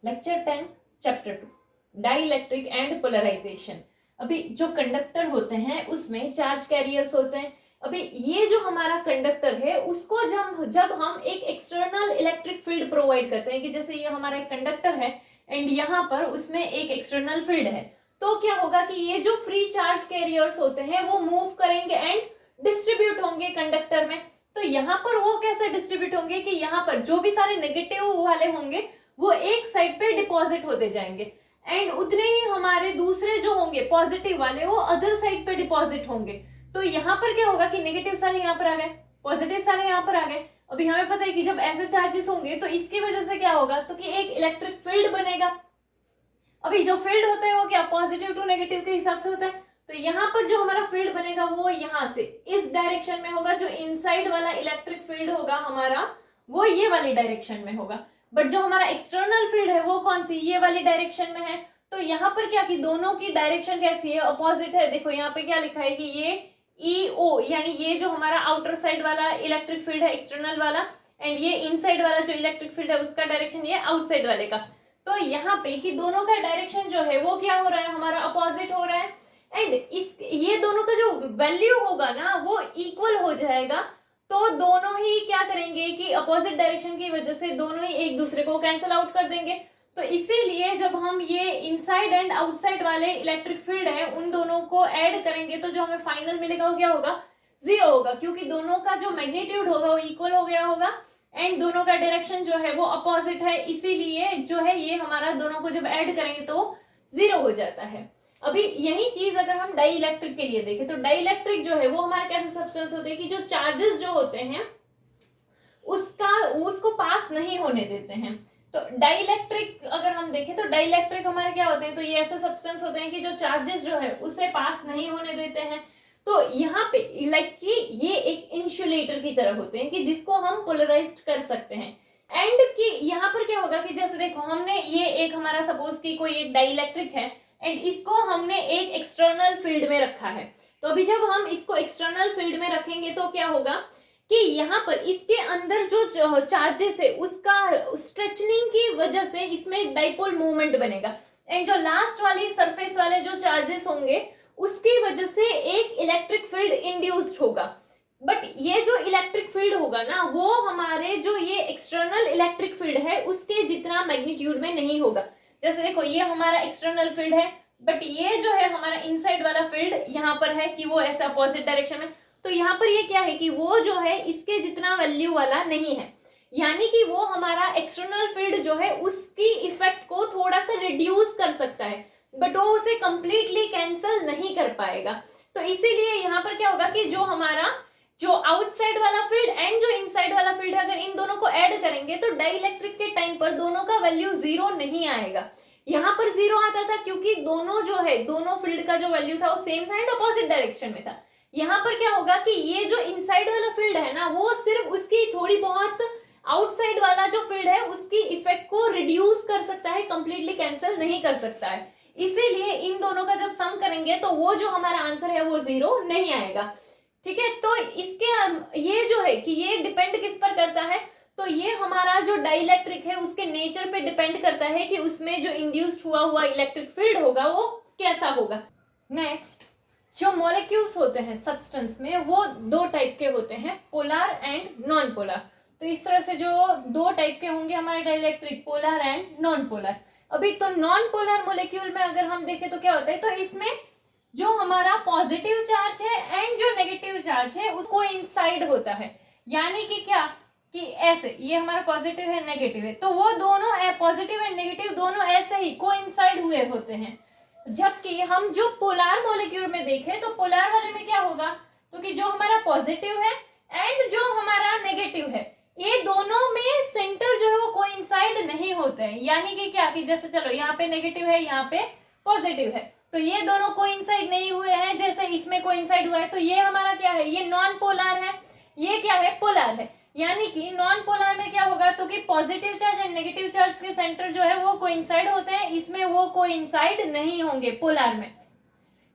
Lecture 10 chapter 2 dielectric and polarization. अभी जो conductor होते हैं उसमें चार्ज कैरियर्स होते हैं। अभी ये जो हमारा कंडक्टर है उसको जब हम एक एक्सटर्नल इलेक्ट्रिक फील्ड प्रोवाइड करते हैं कि जैसे ये हमारा एक कंडक्टर है एंड यहाँ पर उसमें एक एक्सटर्नल फील्ड है, तो क्या होगा कि ये जो फ्री चार्ज कैरियर्स होते हैं वो मूव करेंगे एंड डिस्ट्रीब्यूट होंगे कंडक्टर में। तो यहाँ पर वो कैसे डिस्ट्रीब्यूट होंगे कि यहाँ पर जो भी सारे नेगेटिव वाले होंगे वो एक साइड पे डिपॉजिट होते जाएंगे एंड उतने ही हमारे दूसरे जो होंगे पॉजिटिव वाले वो अदर साइड पे डिपॉजिट होंगे। तो यहाँ पर क्या होगा कि नेगेटिव सारे यहाँ पर आ गए, पॉजिटिव सारे यहाँ पर आ गए। अभी हमें पता है कि जब ऐसे चार्जेस होंगे तो इसकी वजह से क्या होगा तो कि एक इलेक्ट्रिक फील्ड बनेगा। अभी जो फील्ड होता है वो क्या पॉजिटिव टू नेगेटिव के हिसाब से होता है। तो यहाँ पर जो हमारा फील्ड बनेगा वो यहाँ से इस डायरेक्शन में होगा, जो इनसाइड वाला इलेक्ट्रिक फील्ड होगा हमारा वो ये वाली डायरेक्शन में होगा। बट जो हमारा एक्सटर्नल फील्ड है वो कौन सी ये वाली डायरेक्शन में है। तो यहाँ पर क्या कि दोनों की डायरेक्शन कैसी है, अपोजिट है। देखो यहाँ पे क्या लिखा है कि ये EO यानी ये जो हमारा आउटर साइड वाला इलेक्ट्रिक फील्ड है एक्सटर्नल वाला एंड ये इनसाइड वाला जो इलेक्ट्रिक फील्ड है उसका डायरेक्शन ये आउटसाइड वाले का। तो यहाँ पे कि दोनों का डायरेक्शन जो है वो क्या हो रहा है हमारा अपोजिट हो रहा है एंड इस ये दोनों का जो वैल्यू होगा ना वो इक्वल हो जाएगा। तो दोनों ही क्या करेंगे कि अपोजिट डायरेक्शन की वजह से दोनों ही एक दूसरे को कैंसिल आउट कर देंगे। तो इसीलिए जब हम ये इनसाइड एंड आउटसाइड वाले इलेक्ट्रिक फील्ड है उन दोनों को ऐड करेंगे तो जो हमें फाइनल मिलेगा वो क्या होगा, जीरो होगा, क्योंकि दोनों का जो मैग्नीट्यूड होगा वो इक्वल हो गया होगा एंड दोनों का डायरेक्शन जो है वो अपोजिट है। इसीलिए जो है ये हमारा दोनों को जब ऐड करेंगे तो जीरो हो जाता है। अभी यही चीज अगर हम डाइइलेक्ट्रिक के लिए देखें तो डाइइलेक्ट्रिक जो है वो हमारा कैसे सब्सटेंस होते हैं कि जो चार्जेस जो होते हैं उसको पास नहीं होने देते हैं। तो डाइइलेक्ट्रिक अगर हम देखें तो डाइइलेक्ट्रिक हमारे क्या होते हैं, तो ये ऐसे सब्सटेंस होते हैं कि जो चार्जेस जो है उससे पास नहीं होने देते हैं। तो यहाँ पे लाइक कि ये एक इंसुलेटर की तरह होते हैं कि जिसको हम पोलराइज्ड कर सकते हैं एंड कि यहाँ पर क्या होगा कि जैसे देखो हमने ये एक हमारा सपोज कि कोई एक डाइइलेक्ट्रिक है एंड इसको हमने एक एक्सटर्नल फील्ड में रखा है। तो अभी जब हम इसको एक्सटर्नल फील्ड में रखेंगे तो क्या होगा कि यहाँ पर इसके अंदर जो चार्जेस है उसका स्ट्रेचनिंग की वजह से इसमें डाइपोल मूवमेंट बनेगा एंड जो लास्ट वाली सरफेस वाले जो चार्जेस होंगे उसकी वजह से एक इलेक्ट्रिक फील्ड इंड्यूस्ड होगा। बट ये जो इलेक्ट्रिक फील्ड होगा ना वो हमारे जो ये एक्सटर्नल इलेक्ट्रिक फील्ड है उसके जितना मैग्नीट्यूड में नहीं होगा। जैसे देखो ये हमारा एक्सटर्नल फील्ड है बट ये जो है हमारा इनसाइड वाला फील्ड यहाँ पर है कि वो ऐसे अपोजिट डायरेक्शन में। तो यहाँ पर ये क्या है कि वो जो है इसके जितना वैल्यू वाला नहीं है, यानी कि वो हमारा एक्सटर्नल फील्ड जो है उसकी इफेक्ट को थोड़ा सा रिड्यूस कर सकता है बट वो उसे कंप्लीटली कैंसिल नहीं कर पाएगा। तो इसीलिए यहाँ पर क्या होगा कि जो हमारा जो आउटसाइड वाला फील्ड एंड जो इनसाइड वाला फील्ड है अगर इन दोनों को ऐड करेंगे तो डाइइलेक्ट्रिक के टाइम पर दोनों का वैल्यू जीरो नहीं आएगा। यहाँ पर जीरो आता था क्योंकि दोनों जो है दोनों फील्ड का जो वैल्यू था वो सेम था एंड अपोजिट डायरेक्शन में था। यहाँ पर क्या होगा कि ये जो इनसाइड वाला फील्ड है ना वो सिर्फ उसकी थोड़ी बहुत आउटसाइड वाला जो फील्ड है उसकी इफेक्ट को रिड्यूस कर सकता है, कंप्लीटली कैंसिल नहीं कर सकता है। इसीलिए इन दोनों का जब सम करेंगे तो वो जो हमारा आंसर है वो जीरो नहीं आएगा। ठीक है, तो इसके ये जो है कि ये डिपेंड किस पर करता है, तो ये हमारा जो डाइइलेक्ट्रिक है उसके नेचर पे डिपेंड करता है कि उसमें जो इंड्यूस्ड हुआ इलेक्ट्रिक फील्ड होगा वो कैसा होगा। नेक्स्ट, जो मॉलिक्यूल्स होते हैं सब्सटेंस में वो दो टाइप के होते हैं, पोलर एंड नॉन पोलर। तो इस तरह से जो दो टाइप के होंगे हमारे dielectric, polar and non polar. अभी तो नॉन पोलर मॉलिक्यूल में अगर हम देखें तो क्या होता है, तो इसमें जो हमारा पॉजिटिव चार्ज है एंड जो नेगेटिव चार्ज है उसको इनसाइड होता है, यानी कि क्या कि ऐसे ये हमारा पॉजिटिव है नेगेटिव है तो वो दोनों पॉजिटिव एंड नेगेटिव दोनों ऐसे ही कोइंसाइड हुए होते हैं। जबकि हम जो पोलर मॉलिक्यूल में देखें तो पोलर वाले में क्या होगा, तो कि जो हमारा पॉजिटिव है एंड जो हमारा नेगेटिव है ये दोनों में सेंटर जो है वो कोइंसाइड नहीं होते हैं, यानी कि क्या कि जैसे चलो यहाँ पे नेगेटिव है यहाँ पे पॉजिटिव है तो ये दोनों कोइंसाइड नहीं हुए हैं जैसे इसमें कोइंसाइड हुआ है। तो ये हमारा क्या है, ये नॉन पोलर है, ये क्या है पोलर है। यानी कि नॉन पोलर में क्या होगा, तो कि positive charge and negative charge के सेंटर जो है वो कोइंसाइड होते हैं, इसमें वो कोइंसाइड नहीं होंगे पोलर में।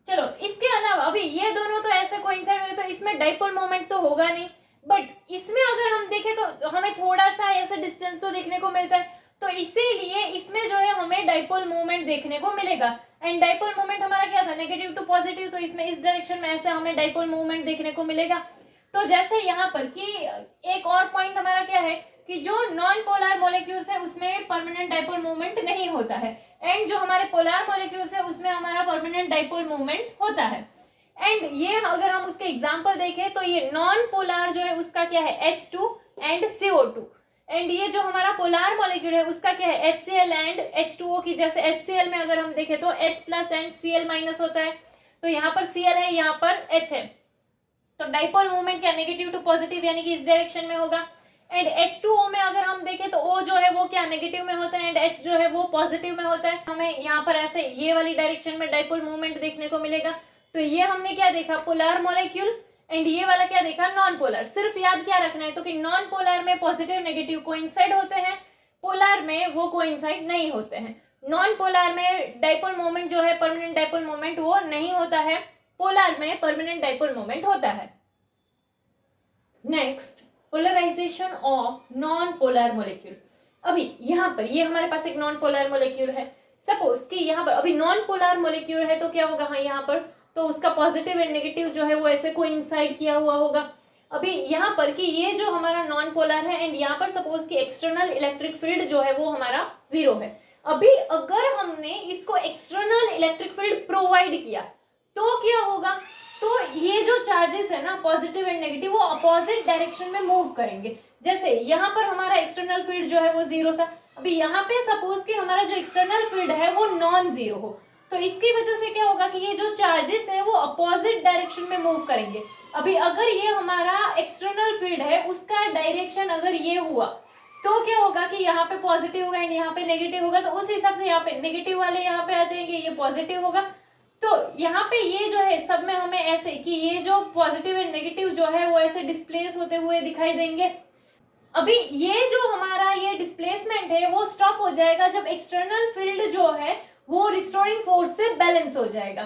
चलो इसके अलावा अभी ये दोनों तो ऐसे कोइंसाइड हुए तो इसमें डाइपोल मोमेंट तो होगा नहीं, बट इसमें अगर हम देखें तो हमें थोड़ा सा ऐसा डिस्टेंस तो देखने को मिलता है। तो इसीलिए इसमें जो है डाइपोल मूवमेंट देखने को मिलेगा। एंड डाइपोल मूवमेंट हमारा क्या था, नेगेटिव टू पॉजिटिव, तो इसमें इस डायरेक्शन में ऐसे हमें डाइपोल मूवमेंट देखने को मिलेगा। तो जैसे यहाँ पर कि एक और पॉइंट हमारा क्या है कि जो नॉन पोलर मॉलिक्यूल्स है उसमें परमानेंट डाइपोल मूवमेंट नहीं होता है, एंड जो हमारे पोलर मॉलिक्यूल्स है उसमें हमारा परमानेंट डाइपोल मूवमेंट होता है। एंड ये अगर हम उसके एग्जांपल देखें तो ये नॉन पोलर जो है उसका क्या है H2 एंड CO2, एंड ये जो हमारा पोलर मॉलिक्यूल है उसका क्या है HCl एंड H2O की। जैसे HCl में अगर हम देखें तो H plus and Cl minus होता है, तो यहाँ पर Cl है, यहाँ पर H है, तो डाइपोल मूवमेंट क्या नेगेटिव टू पॉजिटिव यानी कि इस डायरेक्शन में होगा। एंड H2O में अगर हम देखें तो O जो है वो क्या नेगेटिव में होता है एंड H जो है वो पॉजिटिव में होता है। हमें यहाँ पर ऐसे ये वाली डायरेक्शन में डाइपोल मूवमेंट देखने को मिलेगा। तो ये हमने क्या देखा, पोलर मॉलिक्यूल, एंड ये वाला क्या देखा, नॉन पोलर। सिर्फ याद क्या रखना है तो कि नॉन पोलर में पॉजिटिव नेगेटिव कोइंसाइड होते हैं, पोलर में वो कोइंसाइड नहीं होते हैं। नॉन पोलर में डाइपोल मोमेंट जो है परमानेंट डाइपोल मोमेंट वो नहीं होता है, पोलर में परमानेंट डाइपोल मोमेंट होता है। Next, polarization of non polar molecule. अभी यहाँ पर ये हमारे पास एक नॉन पोलर मॉलिक्यूल है। सपोज कि यहाँ पर अभी नॉन पोलर मॉलिक्यूल है तो क्या होगा, हाँ यहाँ पर तो उसका पॉजिटिव एंड नेगेटिव जो है वो ऐसे कोइंसाइड किया हुआ होगा। अभी यहाँ पर कि ये जो हमारा नॉन पोलर है एंड यहाँ पर सपोज कि एक्सटर्नल इलेक्ट्रिक फील्ड जो है वो हमारा 0 है। अभी अगर हमने इसको एक्सटर्नल इलेक्ट्रिक फील्ड प्रोवाइड किया तो क्या होगा, तो ये जो चार्जेस है ना पॉजिटिव एंड नेगेटिव वो अपोजिट डायरेक्शन में मूव करेंगे। जैसे यहाँ पर हमारा एक्सटर्नल फील्ड जो है वो 0 था, अभी यहाँ पे सपोज कि हमारा जो एक्सटर्नल फील्ड है वो नॉन जीरो हो, तो इसकी वजह से क्या होगा कि ये जो चार्जेस है वो अपोजिट डायरेक्शन में मूव करेंगे। अभी अगर ये हमारा एक्सटर्नल फील्ड है उसका डायरेक्शन अगर ये हुआ तो क्या होगा कि यहाँ पे पॉजिटिव होगा एंड यहाँ पे नेगेटिव होगा, तो उस हिसाब से यहाँ पे नेगेटिव वाले यहाँ पे आ जाएंगे, ये पॉजिटिव होगा। तो यहाँ पे ये जो है सब में हमें ऐसे कि ये जो पॉजिटिव एंड नेगेटिव जो है वो ऐसे डिस्प्लेस होते हुए दिखाई देंगे। अभी ये जो हमारा ये डिस्प्लेसमेंट है वो स्टॉप हो जाएगा जब एक्सटर्नल फील्ड जो है वो रिस्टोरिंग फोर्स से बैलेंस हो जाएगा।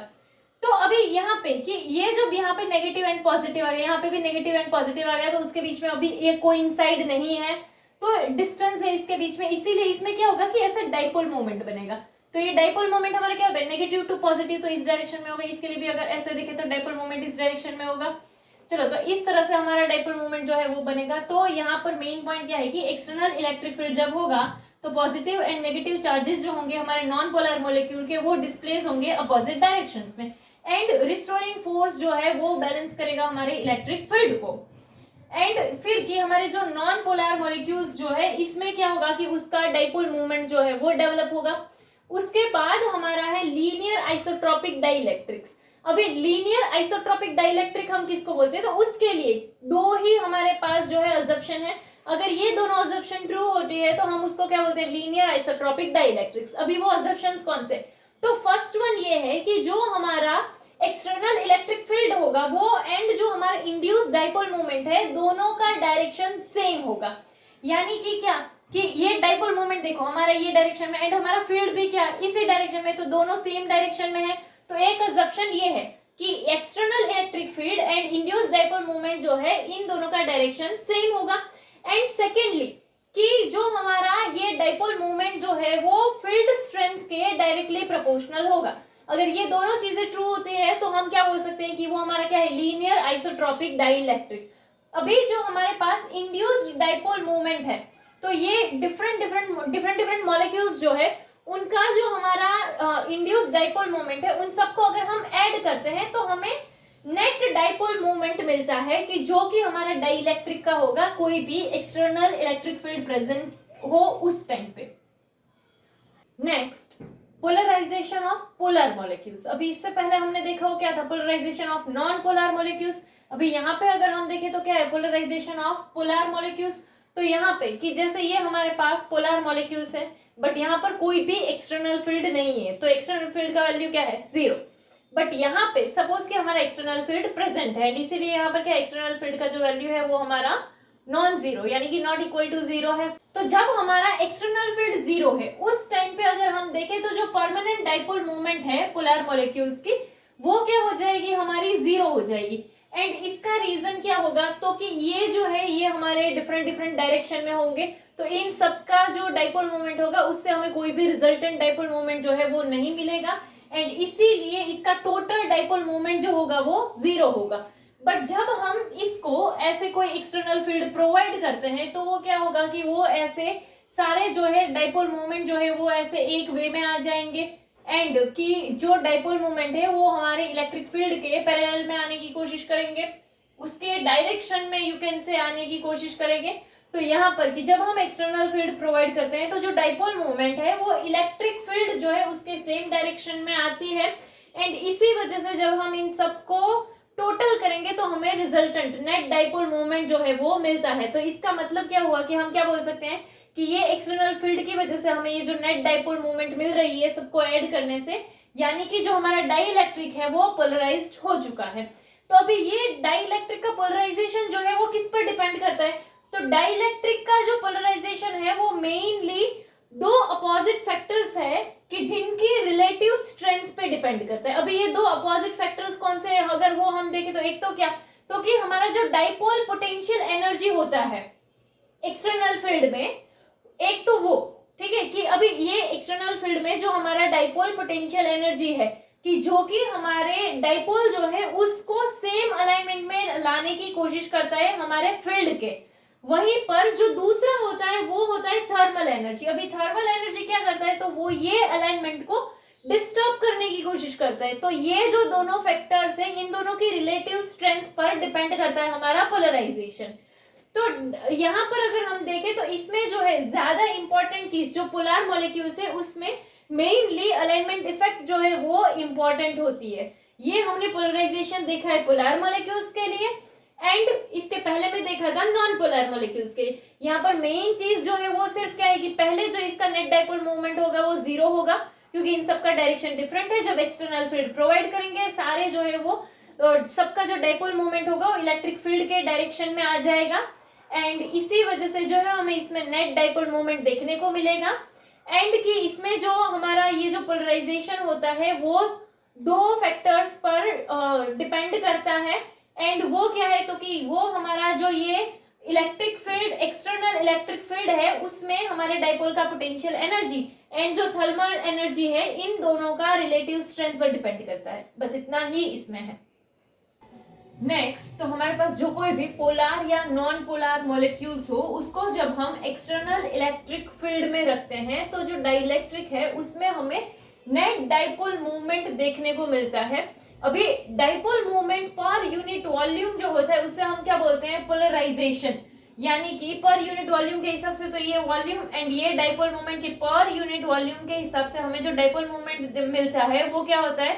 तो अभी यहाँ पे कि ये जब यहाँ पे नेगेटिव एंड पॉजिटिव आ गया, यहाँ पे भी नेगेटिव एंड पॉजिटिव आ गया, तो उसके बीच में अभी ये कोइंसाइड नहीं है, तो डिस्टेंस है इसके बीच में, इसीलिए इसमें क्या होगा कि ऐसा डाइपोल मोमेंट बनेगा। तो ये डाइपोल मोमेंट हमारा क्या होता है, नेगेटिव टू पॉजिटिव, तो इस डायरेक्शन में होगा। इसके लिए भी अगर ऐसे दिखे तो डाइपोल मोमेंट इस डायरेक्शन में होगा। चलो, तो इस तरह से हमारा डाइपोल मोमेंट जो है वो बनेगा। तो यहाँ पर मेन पॉइंट क्या है कि एक्सटर्नल इलेक्ट्रिक फील्ड जब होगा तो पॉजिटिव एंड नेगेटिव चार्जेस जो होंगे हमारे नॉन पोलर मॉलिक्यूल के वो डिस्प्लेस होंगे अपोजिट डायरेक्शंस में, एंड रिस्टोरिंग फोर्स जो है वो बैलेंस करेगा हमारे इलेक्ट्रिक फील्ड को। एंड फिर कि हमारे जो नॉन पोलर मॉलिक्यूल्स जो है इसमें क्या होगा कि उसका डाइपोल मूवमेंट जो है वो डेवलप होगा। उसके बाद हमारा है लीनियर आइसोट्रोपिक डाइइलेक्ट्रिक्स। अभी लीनियर आइसोट्रोपिक डाइइलेक्ट्रिक हम किसको बोलते हैं, तो उसके लिए दो ही हमारे पास जो है अजम्पशन है। अगर ये दोनों अजम्पशन ट्रू होती है तो हम उसको क्या बोलते हैं, लीनियर आइसोट्रोपिक डाइइलेक्ट्रिक्स। अभी वो अजम्पशंस कौन से, तो फर्स्ट वन ये है कि जो हमारा एक्सटर्नल इलेक्ट्रिक फील्ड होगा वो एंड जो हमारा इंड्यूस डाइपोल मोमेंट है दोनों का डायरेक्शन सेम होगा। यानी कि क्या कि ये डाइपोल मोमेंट देखो हमारा ये डायरेक्शन में एंड हमारा फील्ड भी क्या इसी डायरेक्शन में, तो दोनों सेम डायरेक्शन में है। तो एक अजम्पशन ये है कि external electric field and induce dipole moment जो है इन दोनों का डायरेक्शन सेम होगा। एंड सेकेंडली कि जो हमारा ये डाइपोल मोमेंट जो है वो फील्ड स्ट्रेंथ के डायरेक्टली प्रोपोर्शनल होगा। अगर ये दोनों चीजें ट्रू होती है तो हम क्या बोल सकते हैं कि वो हमारा क्या है, लीनियर आइसोट्रोपिक डाइइलेक्ट्रिक। अभी जो हमारे पास इंड्यूस्ड डाइपोल मोमेंट है तो ये डिफरेंट मॉलिक्यूल्स जो है उनका जो हमारा इंड्यूस्ड डाइपोल मोमेंट है उन सबको अगर हम ऐड करते हैं तो हमें नेट डाइपोल मोमेंट मिलता है कि जो कि हमारा डाइइलेक्ट्रिक का होगा, कोई भी एक्सटर्नल इलेक्ट्रिक फील्ड प्रेजेंट हो उस टाइम पे। Next, polarization of polar molecules. अभी इससे पहले हमने देखा वो क्या था, polarization of non polar molecules. अभी यहाँ पे अगर हम देखें तो क्या है, पोलराइजेशन ऑफ पोलर मॉलिक्यूल्स। तो यहाँ पे कि जैसे ये हमारे पास पोलर मॉलिक्यूल्स है बट यहाँ पर कोई भी एक्सटर्नल फील्ड नहीं है, तो एक्सटर्नल फील्ड का वैल्यू क्या है, 0। बट यहाँ पे सपोज कि हमारा एक्सटर्नल फील्ड प्रेजेंट है, इसीलिए यहाँ पर क्या एक्सटर्नल फील्ड का जो वैल्यू है वो हमारा नॉन जीरो यानी कि नॉट इक्वल टू 0 है। तो जब हमारा एक्सटर्नल फील्ड 0 है उस टाइम पे अगर हम देखें तो जो परमानेंट डाइपोल मूवमेंट है पोलर मॉलिक्यूल्स की वो क्या हो जाएगी, हमारी 0 हो जाएगी। एंड इसका रीजन क्या होगा, तो कि ये जो है ये हमारे डिफरेंट डायरेक्शन में होंगे, तो इन सबका जो डाइपोल मोमेंट होगा उससे हमें कोई भी रिजल्टेंट डाइपोल मोमेंट जो है वो नहीं मिलेगा, एंड इसीलिए इसका टोटल डाइपोल मोमेंट जो होगा वो 0 होगा। बट जब हम इसको ऐसे कोई एक्सटर्नल फील्ड प्रोवाइड करते हैं तो वो क्या होगा कि वो ऐसे सारे जो है डाइपोल मोमेंट जो है वो ऐसे एक वे में आ जाएंगे, एंड कि जो डाइपोल मोमेंट है वो हमारे इलेक्ट्रिक फील्ड के पैरेलल में आने की कोशिश करेंगे, उसके डायरेक्शन में यू कैन से आने की कोशिश करेंगे। तो यहाँ पर कि जब हम एक्सटर्नल फील्ड प्रोवाइड करते हैं तो जो डाइपोल मोमेंट है वो इलेक्ट्रिक फील्ड जो है उसके सेम डायरेक्शन में आती है, एंड इसी वजह से जब हम इन सबको टोटल करेंगे तो हमें रिजल्टेंट नेट डाइपोल मोमेंट जो है वो मिलता है। तो इसका मतलब क्या हुआ कि हम क्या बोल सकते हैं कि ये एक्सटर्नल फील्ड की वजह से हमें ये जो नेट डाइपोल मोमेंट मिल रही है सबको ऐड करने से, यानी कि जो हमारा डाइइलेक्ट्रिक है वो पोलराइज्ड हो चुका है। तो अभी ये डाइइलेक्ट्रिक का पोलराइजेशन जो है वो किस पर डिपेंड करता है, तो डाइइलेक्ट्रिक का जो पोलराइजेशन है वो मेनली दो अपोजिट फैक्टर्स है कि जिनकी रिलेटिव स्ट्रेंथ पे डिपेंड करता है। अभी ये दो अपोजिट फैक्टर्स कौन से हैं अगर वो हम देखें तो एक तो क्या, तो कि हमारा जो डाइपोल पोटेंशियल एनर्जी होता है एक्सटर्नल फील्ड में, एक तो वो ठीक है कि अभी ये एक्सटर्नल फील्ड में जो हमारा डाइपोल पोटेंशियल एनर्जी है कि जो कि हमारे डाइपोल जो है उसको सेम अलाइनमेंट में लाने की कोशिश करता है हमारे फील्ड के, वहीं पर जो दूसरा होता है वो होता है थर्मल एनर्जी। अभी थर्मल एनर्जी क्या करता है, तो वो ये अलाइनमेंट को डिस्टर्ब करने की कोशिश करता है। तो ये जो दोनों फैक्टर्स हैं इन दोनों की रिलेटिव स्ट्रेंथ पर डिपेंड करता है हमारा पोलराइजेशन। तो यहाँ पर अगर हम देखें तो इसमें जो है ज्यादा इंपॉर्टेंट चीज जो पोलर मॉलिक्यूल्स है उसमें मेनली अलाइनमेंट इफेक्ट जो है वो इंपॉर्टेंट होती है। ये हमने पोलराइजेशन देखा है पोलर मॉलिक्यूल्स के लिए, एंड इसके पहले में देखा था नॉन पोलर मॉलिक्यूल्स के। यहाँ पर मेन चीज जो है वो सिर्फ क्या है कि पहले जो इसका नेट डाइपोल मोमेंट होगा वो 0 होगा, क्योंकि इन सबका डायरेक्शन डिफरेंट है। जब एक्सटर्नल फील्ड प्रोवाइड करेंगे सारे जो है वो सबका जो डाइपोल मोमेंट होगा वो इलेक्ट्रिक फील्ड के डायरेक्शन में आ जाएगा, एंड इसी वजह से जो है हमें इसमें नेट डाइपोल मोमेंट देखने को मिलेगा। एंड कि इसमें जो हमारा ये जो पोलराइजेशन होता है वो दो फैक्टर्स पर डिपेंड करता है, एंड वो क्या है, तो कि वो हमारा जो ये electric field external electric field है उसमें हमारे डाइपोल का पोटेंशियल एनर्जी एंड जो थर्मल एनर्जी है इन दोनों का रिलेटिव स्ट्रेंथ पर डिपेंड करता है। बस इतना ही इसमें है। नेक्स्ट, तो हमारे पास जो कोई भी पोलर या नॉन पोलर मॉलिक्यूल्स हो उसको जब हम एक्सटर्नल इलेक्ट्रिक फील्ड में रखते हैं तो जो डाइइलेक्ट्रिक है उसमें हमें नेट डाइपोल मूवमेंट देखने को मिलता है। अभी dipole movement per unit volume जो होता है उससे हम क्या बोलते हैं, पोलराइजेशन, यानी कि पर यूनिट वॉल्यूम के हिसाब से तो ये वॉल्यूम एंड ये डाइपोल मूवमेंट के पर यूनिट वॉल्यूम के हिसाब से हमें जो डाइपोल मूवमेंट मिलता है वो क्या होता है,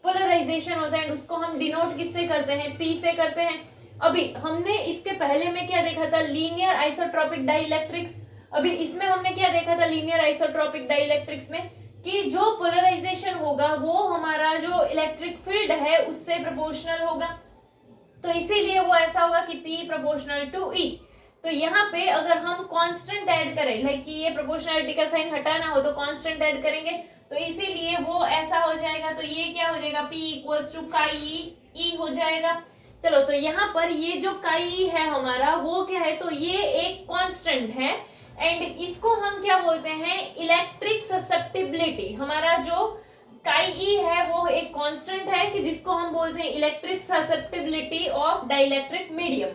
पोलराइजेशन होता है। उसको हम डिनोट किससे करते हैं, पी से करते हैं। अभी हमने इसके पहले में क्या देखा था, लीनियर आइसोट्रोपिक डाइइलेक्ट्रिक्स। अभी इसमें हमने क्या देखा था लीनियर आइसोट्रोपिक डाइइलेक्ट्रिक्स में कि जो पोलराइजेशन होगा वो हमारा जो इलेक्ट्रिक फील्ड है उससे प्रोपोर्शनल होगा, तो इसीलिए वो ऐसा होगा कि P प्रोपोर्शनल टू E। तो यहाँ पे अगर हम कांस्टेंट ऐड करें, लाइक कि ये प्रोपोर्शनलिटी का साइन हटाना हो तो कांस्टेंट ऐड करेंगे, तो इसीलिए वो ऐसा हो जाएगा। तो ये क्या हो जाएगा, P इक्वल्स टू काई E हो जाएगा। चलो, तो यहाँ पर ये जो काई है हमारा वो क्या है, तो ये एक कांस्टेंट है, एंड इसको हम क्या बोलते हैं, इलेक्ट्रिक ससेप्टिबिलिटी। हमारा जो काई ई है वो एक कांस्टेंट है कि जिसको हम बोलते हैं electric susceptibility of dielectric medium.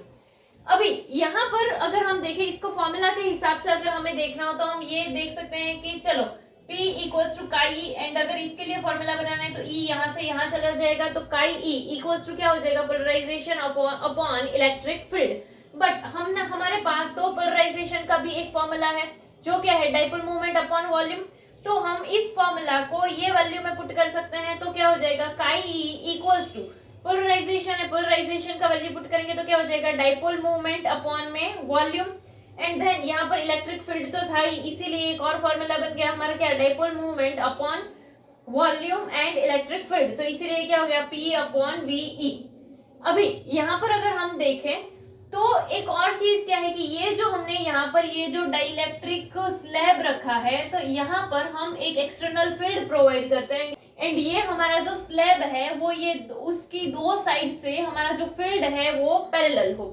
अभी यहाँ पर अगर हम देखें इसको फॉर्मूला के हिसाब से अगर हमें देखना हो तो हम ये देख सकते हैं कि चलो P इक्वल्स टू काई ई, एंड अगर इसके लिए फॉर्मूला बनाना है तो E यहाँ से यहाँ चला जाएगा, तो काई ई इक्वल्स टू क्या हो जाएगा, polarization upon electric field. But हमारे पास तो पोलराइजेशन का भी एक फॉर्मूला है जो क्या है, डाइपोल मोमेंट अपॉन वॉल्यूम। तो हम इस फॉर्मूला को ये वैल्यू में पुट कर सकते हैं, तो क्या हो जाएगा, काई ई इक्वल्स टू पोलराइजेशन है, पोलराइजेशन का वैल्यू पुट करेंगे तो क्या हो जाएगा, डाइपोल मूवमेंट अपॉन में वॉल्यूम, एंड देन यहाँ पर इलेक्ट्रिक फील्ड तो था ही, इसीलिए एक और फॉर्मूला बन गया हमारा क्या, dipole movement upon volume and electric field. तो इसीलिए क्या हो गया, P अपॉन VE। अभी यहाँ पर अगर हम देखें तो एक और चीज क्या है कि ये जो हमने यहाँ पर ये जो डाइइलेक्ट्रिक स्लैब रखा है तो यहाँ पर हम एक एक्सटर्नल फील्ड प्रोवाइड करते हैं, एंड ये हमारा जो स्लैब है वो ये उसकी दो साइड से हमारा जो फील्ड है वो पैरेलल हो।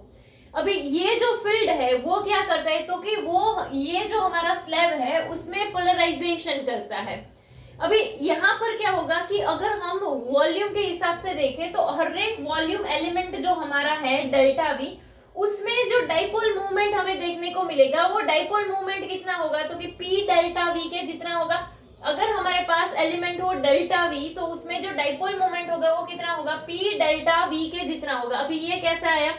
अभी ये जो फील्ड है वो क्या करता है, तो कि वो ये जो हमारा स्लैब है उसमें पोलराइजेशन करता है। अभी यहाँ पर क्या होगा कि अगर हम वॉल्यूम के हिसाब से देखें तो हर एक वॉल्यूम एलिमेंट जो हमारा है डेल्टा वी, उसमें जो डाइपोल मूवमेंट हमें देखने को मिलेगा वो डाइपोल मूवमेंट कितना होगा, तो कि पी डेल्टा वी के जितना होगा। अगर हमारे पास एलिमेंट हो डेल्टा वी तो उसमें जो डाइपोल मोमेंट होगा वो कितना होगा, पी डेल्टा वी के जितना होगा। अभी ये कैसा आया,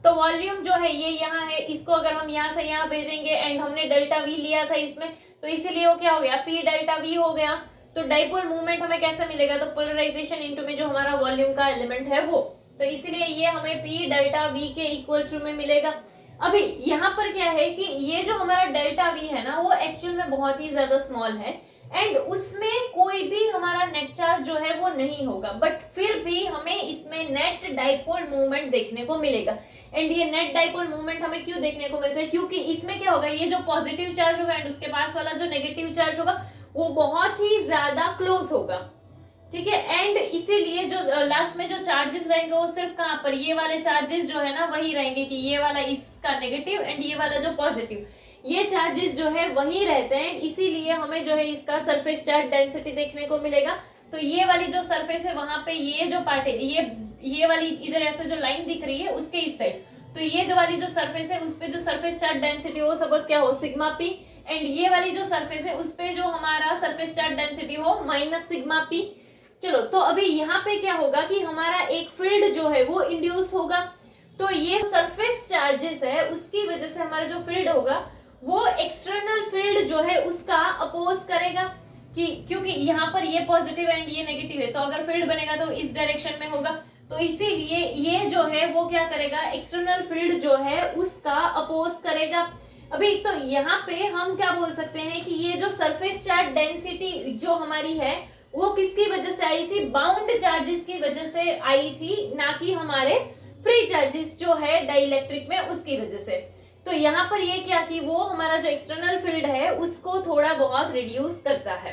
तो वॉल्यूम जो है ये यहाँ है, इसको अगर हम यहाँ से यहाँ भेजेंगे एंड हमने डेल्टा वी लिया था इसमें, तो इसीलिए वो क्या हो गया, पी डेल्टा वी हो गया। तो डाइपोल मूवमेंट हमें कैसे मिलेगा, तो पोलराइजेशन इनटू में जो हमारा वॉल्यूम का एलिमेंट है वो, तो इसीलिए ये हमें पी डेल्टा वी के इक्वल टू में मिलेगा। अभी यहाँ पर क्या है कि ये जो हमारा डेल्टा वी है ना वो एक्चुअल में बहुत ही ज्यादा स्मॉल है एंड उसमें कोई भी हमारा नेट चार्ज जो है वो नहीं होगा, बट फिर भी हमें इसमें नेट डाइपोल मूवमेंट देखने को मिलेगा। एंड ये नेट डाइपोल मूवमेंट हमें क्यों देखने को मिलता है, क्योंकि इसमें क्या होगा, ये जो पॉजिटिव चार्ज होगा एंड उसके पास वाला जो नेगेटिव चार्ज होगा वो बहुत ही ज्यादा क्लोज होगा, ठीक है। एंड इसीलिए जो लास्ट में जो चार्जेस रहेंगे वो सिर्फ कहां पर, ये वाले चार्जेस जो है ना वही रहेंगे कि ये वाला इसका नेगेटिव एंड ये वाला जो पॉजिटिव, ये चार्जेस जो है वही रहते हैं। इसीलिए हमें जो है इसका सरफेस चार्ज डेंसिटी देखने को मिलेगा। तो ये वाली जो सरफेस है वहां पे ये जो पार्ट है, ये वाली इधर ऐसे जो लाइन दिख रही है उसके इस साइड, तो ये जो वाली जो सरफेस है उस पे जो सरफेस चार्ज डेंसिटी हो सपोज क्या हो, सिग्मा पी, एंड ये वाली जो सरफेस है उस पे जो हमारा सरफेस चार्ज डेंसिटी हो माइनस सिग्मा पी। चलो, तो अभी यहाँ पे क्या होगा कि हमारा एक फील्ड जो है वो इंड्यूस होगा, तो ये सरफेस चार्जेस है उसकी वजह से हमारा जो फील्ड होगा वो एक्सटर्नल फील्ड जो है उसका अपोज करेगा, कि क्योंकि यहाँ पर ये पॉजिटिव एंड ये नेगेटिव है, तो अगर फील्ड बनेगा तो इस डायरेक्शन में होगा, तो इसीलिए ये जो है वो क्या करेगा, एक्सटर्नल फील्ड जो है उसका अपोज करेगा। अभी तो यहाँ पे हम क्या बोल सकते हैं कि ये जो सरफेस चार्ज डेंसिटी जो हमारी है वो किसकी वजह से आई थी, बाउंड चार्जेस की वजह से आई थी, ना कि हमारे फ्री चार्जेस जो है डाइइलेक्ट्रिक में उसकी वजह से। तो यहाँ पर ये क्या कि वो हमारा जो एक्सटर्नल फील्ड है उसको थोड़ा बहुत रिड्यूस करता है।